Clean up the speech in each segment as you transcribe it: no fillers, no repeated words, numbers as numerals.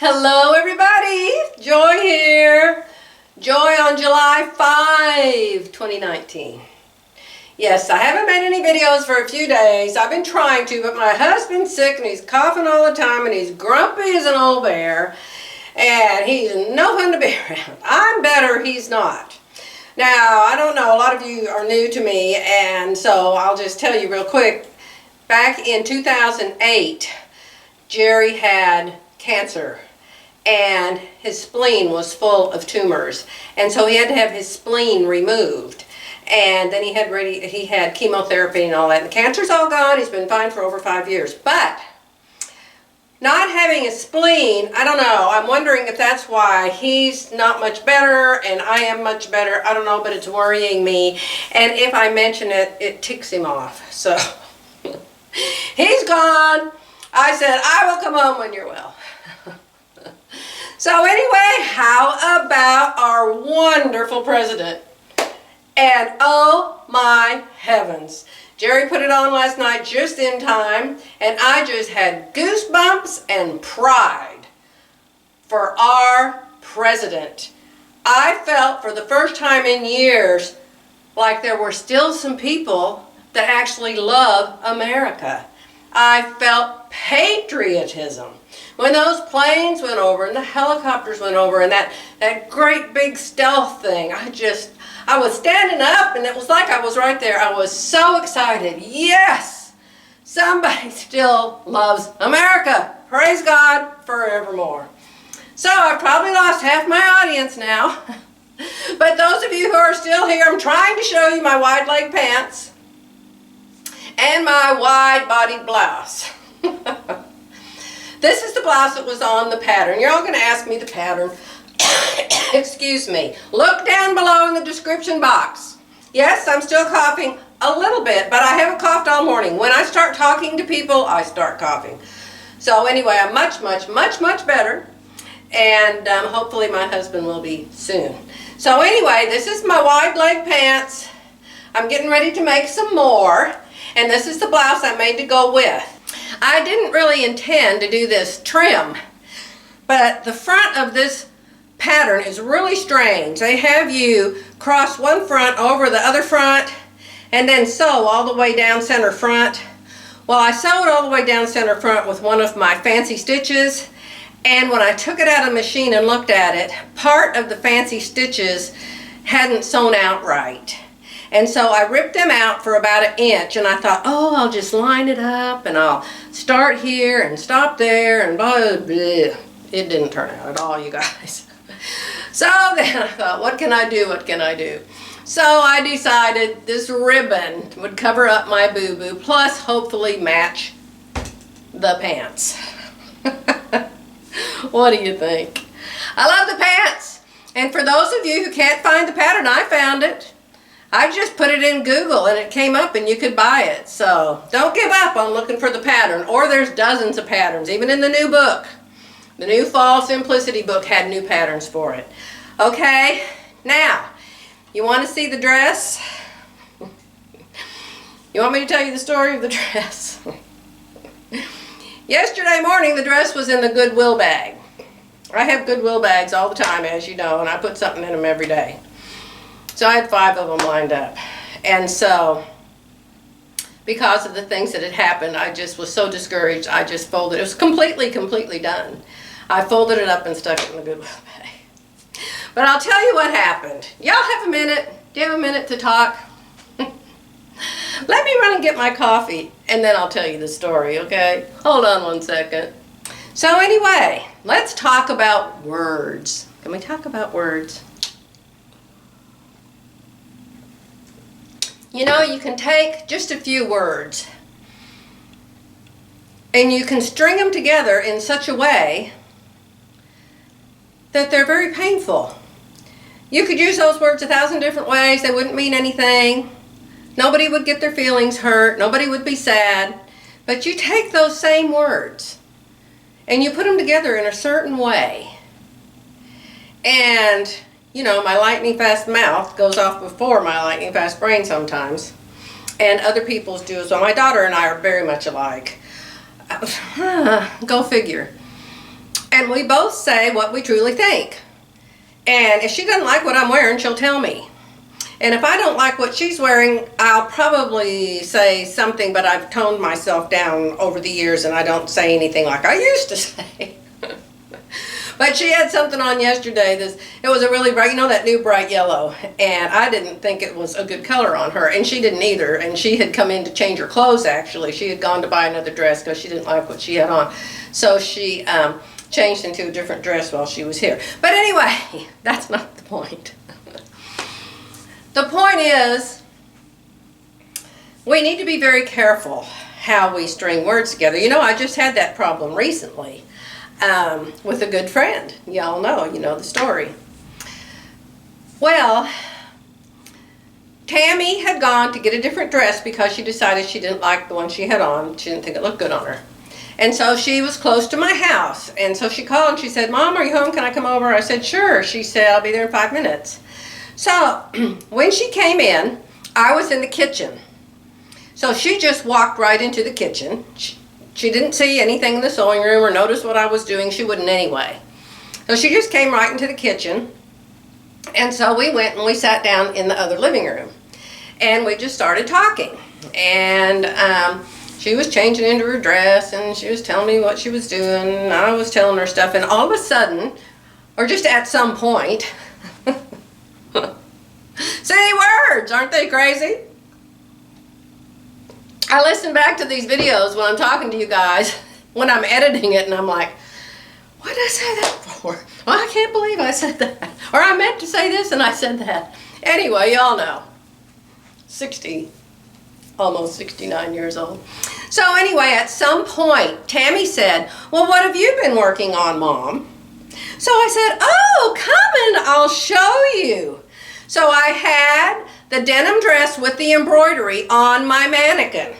Hello everybody, Joy here. Joy on July 5, 2019. Yes, I haven't made any videos for a few days. I've been trying to, but my husband's sick and he's coughing all the time and he's grumpy as an old bear. And he's no fun to be around. I'm better, he's not. Now, I don't know, a lot of you are new to me, and so I'll just tell you real quick. Back in 2008, Jerry had cancer, and his spleen was full of tumors, and so he had to have his spleen removed. And then he had chemotherapy and all that. And the cancer's all gone. He's been fine for over 5 years. But not having a spleen, I don't know. I'm wondering if that's why he's not much better and I am much better. I don't know, but it's worrying me. And if I mention it, it ticks him off. So he's gone. I said, I will come home when you're well. So anyway, how about our wonderful president? And oh my heavens, Jerry put it on last night just in time, and I just had goosebumps and pride for our president. I felt for the first time in years like there were still some people that actually love America. I felt patriotism. When those planes went over and the helicopters went over and that great big stealth thing, I was standing up and it was like I was right there. I was so excited. Yes! Somebody still loves America. Praise God forevermore. So I've probably lost half my audience now. But those of you who are still here, I'm trying to show you my wide leg pants and my wide bodied blouse. This is the blouse that was on the pattern. You're all going to ask me the pattern. Excuse me. Look down below in the description box. Yes, I'm still coughing a little bit, but I haven't coughed all morning. When I start talking to people, I start coughing. So anyway, I'm much better. And hopefully my husband will be soon. So anyway, this is my wide leg pants. I'm getting ready to make some more. And this is the blouse I made to go with. I didn't really intend to do this trim, but the front of this pattern is really strange. They have you cross one front over the other front and then sew all the way down center front. Well, I sewed all the way down center front with one of my fancy stitches, and when I took it out of the machine and looked at it, part of the fancy stitches hadn't sewn out right. And so I ripped them out for about 1 inch, and I thought, oh, I'll just line it up and I'll start here and stop there and blah, blah, blah. It didn't turn out at all, you guys. So then I thought, what can I do? What can I do? So I decided this ribbon would cover up my boo-boo, plus hopefully match the pants. What do you think? I love the pants. And for those of you who can't find the pattern, I found it. I just put it in Google and it came up and you could buy it. So don't give up on looking for the pattern, or there's dozens of patterns, even in the new book. The new Fall Simplicity book had new patterns for it. Okay, now, you want to see the dress? You want me to tell you the story of the dress? Yesterday morning, the dress was in the Goodwill bag. I have Goodwill bags all the time, as you know, and I put something in them every day. So I had 5 of them lined up. And so, because of the things that had happened, I just was so discouraged, I just folded it. It was completely done. I folded it up and stuck it in the Goodwill bag. But I'll tell you what happened. Y'all have a minute? Do you have a minute to talk? Let me run and get my coffee, and then I'll tell you the story, okay? Hold on 1 second. So anyway, let's talk about words. Can we talk about words? You know, you can take just a few words and you can string them together in such a way that they're very painful. You could use those words 1,000 different ways. They wouldn't mean anything. Nobody would get their feelings hurt. Nobody would be sad. But you take those same words and you put them together in a certain way. And you know, my lightning fast mouth goes off before my lightning fast brain sometimes. And other people's do as well. My daughter and I are very much alike. Go figure. And we both say what we truly think. And if she doesn't like what I'm wearing, she'll tell me. And if I don't like what she's wearing, I'll probably say something, but I've toned myself down over the years and I don't say anything like I used to say. But she had something on yesterday. It was a really bright, you know, that new bright yellow. And I didn't think it was a good color on her. And she didn't either. And she had come in to change her clothes, actually. She had gone to buy another dress because she didn't like what she had on. So she changed into a different dress while she was here. But anyway, that's not the point. The point is, we need to be very careful how we string words together. You know, I just had that problem recently with a good friend. Y'all know, you know the story. Well, Tammy had gone to get a different dress because she decided she didn't like the one she had on. She didn't think it looked good on her. And so she was close to my house. And so she called and she said, "Mom, are you home? Can I come over?" I said, "Sure." She said, "I'll be there in 5 minutes." So when she came in, I was in the kitchen. So she just walked right into the kitchen. She didn't see anything in the sewing room or notice what I was doing. She wouldn't anyway. So she just came right into the kitchen. And so we went and we sat down in the other living room. And we just started talking. And she was changing into her dress and she was telling me what she was doing. And I was telling her stuff. And all of a sudden, or just at some point, see, words, aren't they crazy? I listen back to these videos when I'm talking to you guys, when I'm editing it, and I'm like, what did I say that for? Well, I can't believe I said that. Or I meant to say this and I said that. Anyway, y'all know. 60, almost 69 years old. So anyway, at some point, Tammy said, "Well, what have you been working on, Mom?" So I said, "Oh, come and I'll show you." So I had the denim dress with the embroidery on my mannequin.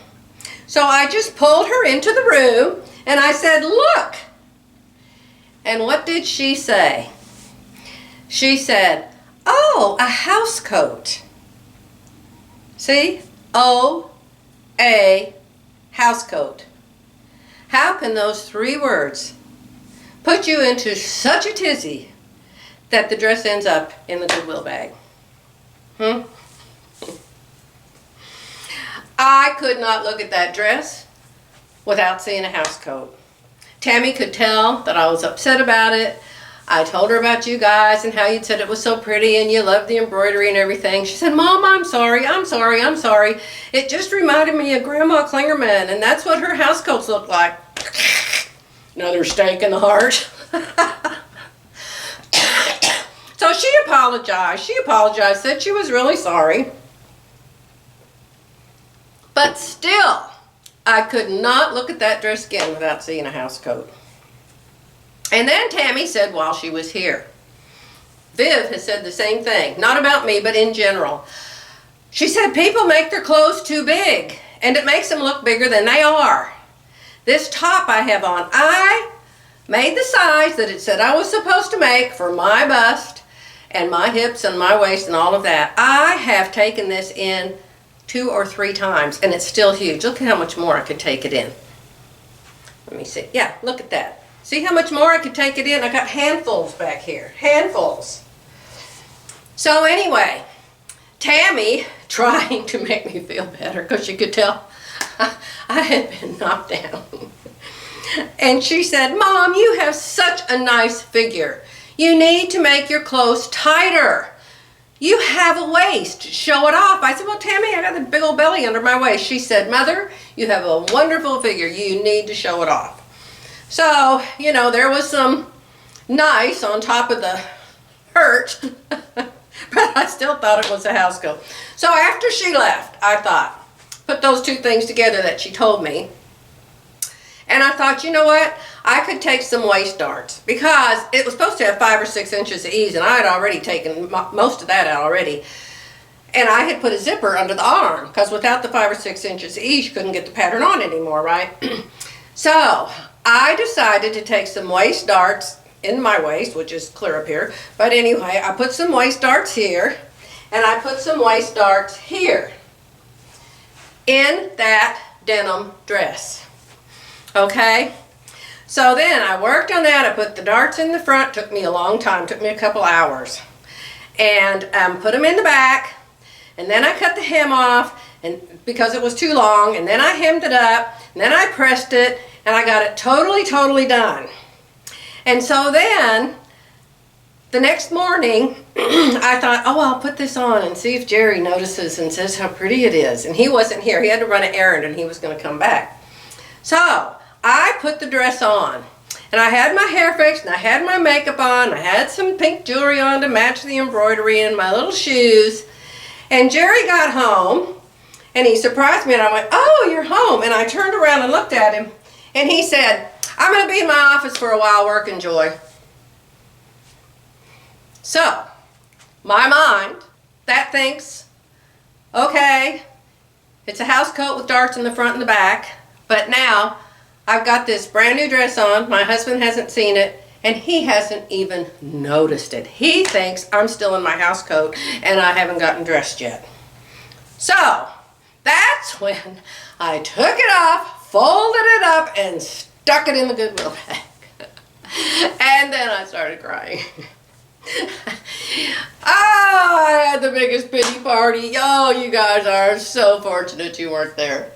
So I just pulled her into the room and I said, "Look." And what did she say? She said, "Oh, a house coat." See? O-A, house coat. How can those 3 words put you into such a tizzy that the dress ends up in the Goodwill bag? I could not look at that dress without seeing a house coat. Tammy could tell that I was upset about it. I told her about you guys and how you'd said it was so pretty and you loved the embroidery and everything. She said, "Mom, I'm sorry, I'm sorry, I'm sorry. It just reminded me of Grandma Klingerman, and that's what her house coats look like." Another stake in the heart. So she apologized. She apologized, said she was really sorry. But still, I could not look at that dress again without seeing a house coat. And then Tammy said while she was here, Viv has said the same thing, not about me, but in general. She said people make their clothes too big, and it makes them look bigger than they are. This top I have on, I made the size that it said I was supposed to make for my bust and my hips and my waist and all of that. I have taken this in 2 or 3 times, and it's still huge. Look at how much more I could take it in. Let me see. Yeah, look at that. See how much more I could take it in? I got handfuls back here. Handfuls. So anyway, Tammy, trying to make me feel better, because you could tell I had been knocked down. And she said, "Mom, you have such a nice figure. You need to make your clothes tighter. You have a waist. Show it off." I said, "Well, Tammy, I got the big old belly under my waist." She said, "Mother, you have a wonderful figure. You need to show it off." So, you know, there was some nice on top of the hurt, but I still thought it was a house coat. So after she left, I thought, put those 2 things together that she told me, and I thought, you know what? I could take some waist darts, because it was supposed to have 5 or 6 inches of ease, and I had already taken most of that out already. And I had put a zipper under the arm, because without the 5 or 6 inches of ease, you couldn't get the pattern on anymore, right? So I decided to take some waist darts in my waist, which is clear up here. But anyway, I put some waist darts here, and I put some waist darts here in that denim dress. Okay? So then I worked on that. I put the darts in the front. Took me a long time. Took me a couple hours. And put them in the back. And then I cut the hem off and because it was too long. And then I hemmed it up. And then I pressed it. And I got it totally done. And so then the next morning I thought, oh, I'll put this on and see if Jerry notices and says how pretty it is. And he wasn't here. He had to run an errand and he was going to come back. So I put the dress on, and I had my hair fixed, and I had my makeup on, I had some pink jewelry on to match the embroidery, and my little shoes, and Jerry got home, and he surprised me, and I went, oh, you're home, and I turned around and looked at him, and he said, I'm going to be in my office for a while working, Joy. So, my mind, that thinks, okay, it's a house coat with darts in the front and the back, but now I've got this brand new dress on. My husband hasn't seen it, and he hasn't even noticed it. He thinks I'm still in my house coat, and I haven't gotten dressed yet. So, that's when I took it off, folded it up, and stuck it in the Goodwill bag. And then I started crying. I had the biggest pity party. Oh, you guys are so fortunate you weren't there.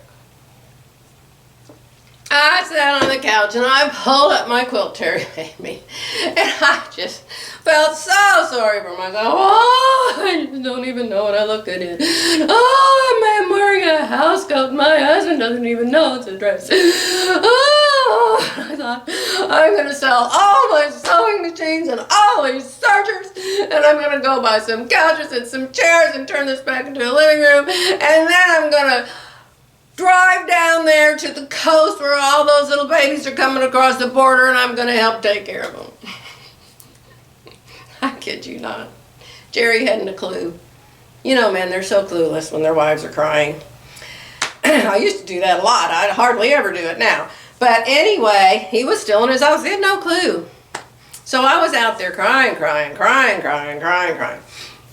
I sat on the couch and I pulled up my quilt Terry made me, and I just felt so sorry for myself. Oh, I just don't even know what I look good in. Oh, I'm wearing a house coat. My husband doesn't even know it's a dress. Oh, I thought I'm going to sell all my sewing machines and all these sergers, and I'm going to go buy some couches and some chairs and turn this back into a living room, and then I'm going to drive down there to the coast where all those little babies are coming across the border, and I'm going to help take care of them. I kid you not. Jerry hadn't a clue. You know, men, they're so clueless when their wives are crying. I used to do that a lot. I hardly ever do it now. But anyway, he was still in his office. He had no clue. So I was out there crying.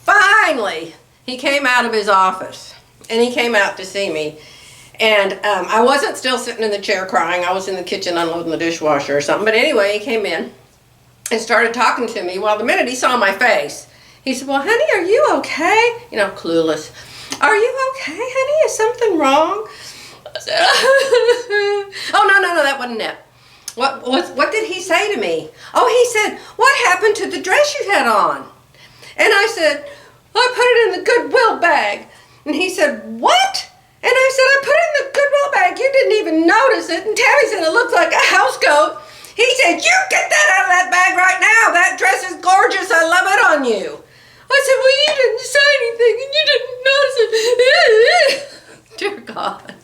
Finally, he came out of his office, and he came out to see me. And I wasn't still sitting in the chair crying. I was in the kitchen unloading the dishwasher or something. But anyway, he came in and started talking to me. Well, the minute he saw my face, he said, well, honey, are you okay? You know, clueless. Are you okay, honey? Is something wrong? I said, oh, no, that wasn't it. What did he say to me? Oh, he said, what happened to the dress you had on? And I said, I put it in the Goodwill bag. And he said, what? And I said, I put it in the Goodwill bag. You didn't even notice it. And Tammy said, it looks like a house coat. He said, you get that out of that bag right now. That dress is gorgeous. I love it on you. I said, well, you didn't say anything and you didn't notice it. Dear God.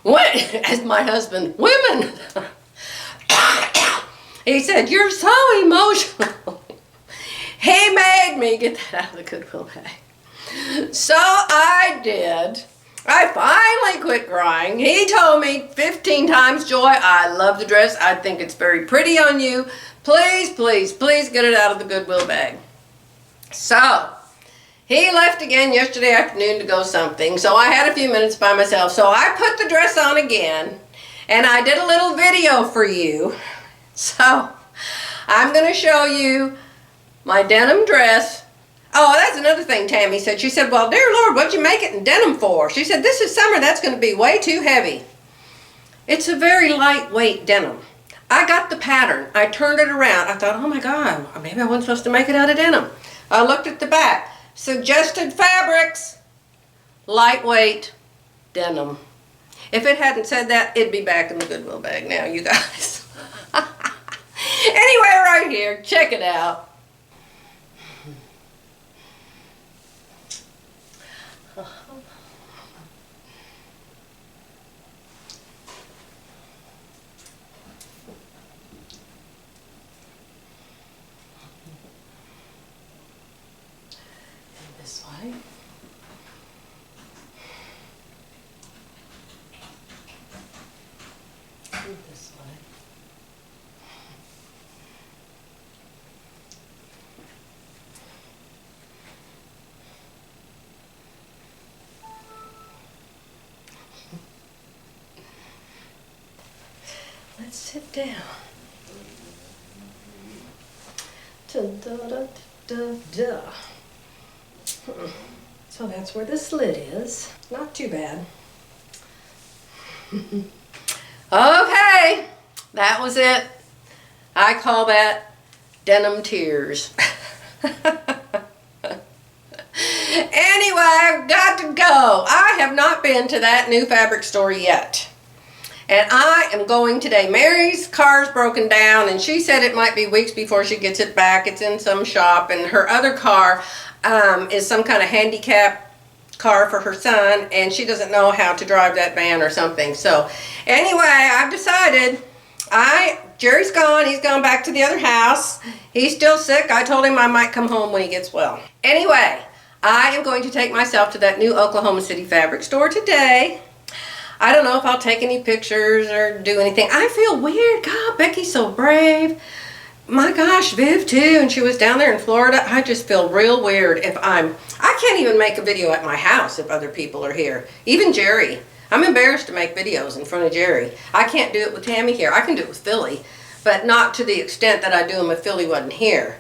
What? As my husband, women. He said, you're so emotional. He made me get that out of the Goodwill bag. So I did. I finally quit crying. He told me 15 times, Joy, I love the dress. I think it's very pretty on you. Please, please, please get it out of the Goodwill bag. So, he left again yesterday afternoon to go something. So I had a few minutes by myself. So I put the dress on again. And I did a little video for you. So, I'm going to show you my denim dress. Oh, that's another thing Tammy said. She said, well, dear Lord, what'd you make it in denim for? She said, this is summer. That's going to be way too heavy. It's a very lightweight denim. I got the pattern. I turned it around. I thought, oh my God, maybe I wasn't supposed to make it out of denim. I looked at the back. Suggested fabrics, lightweight denim. If it hadn't said that, it'd be back in the Goodwill bag now, you guys. Anyway, right here, check it out. This way. And this way. Let's sit down. Dun, dun, dun, dun, dun. So that's where the slit is. Not too bad. Okay, that was it. I call that denim tears. Anyway, I've got to go. I have not been to that new fabric store yet. And I am going today. Mary's car's broken down, and she said it might be weeks before she gets it back. It's in some shop, and her other car is some kind of handicap car for her son, and she doesn't know how to drive that van or something. So anyway, I've decided, Jerry's gone. He's gone back to the other house. He's still sick. I told him I might come home when he gets well. Anyway, I am going to take myself to that new Oklahoma City fabric store today. I don't know if I'll take any pictures or do anything. I feel weird. God, Becky's so brave. My gosh, Viv too, and she was down there in Florida. I just feel real weird if I can't even make a video at my house if other people are here. Even Jerry. I'm embarrassed to make videos in front of Jerry. I can't do it with Tammy here. I can do it with Philly, but not to the extent that I do them if Philly wasn't here.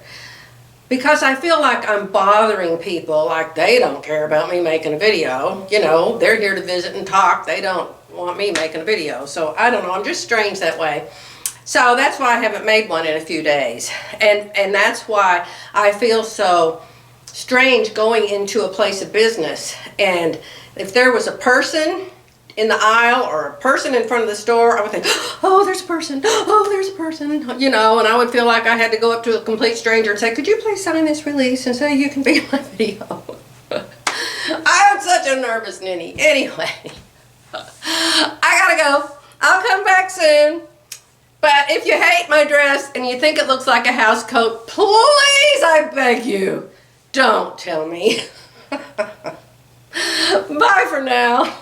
Because I feel like I'm bothering people, like they don't care about me making a video. You know, they're here to visit and talk. They don't want me making a video. So I don't know, I'm just strange that way. So that's why I haven't made one in a few days. And that's why I feel so strange going into a place of business. And if there was a person in the aisle or a person in front of the store, I would think, oh, there's a person, oh, there's a person, you know, and I would feel like I had to go up to a complete stranger and say, could you please sign this release and say you can be in my video? I'm such a nervous ninny. Anyway, I gotta go. I'll come back soon. But if you hate my dress and you think it looks like a house coat, please, I beg you, don't tell me. Bye for now.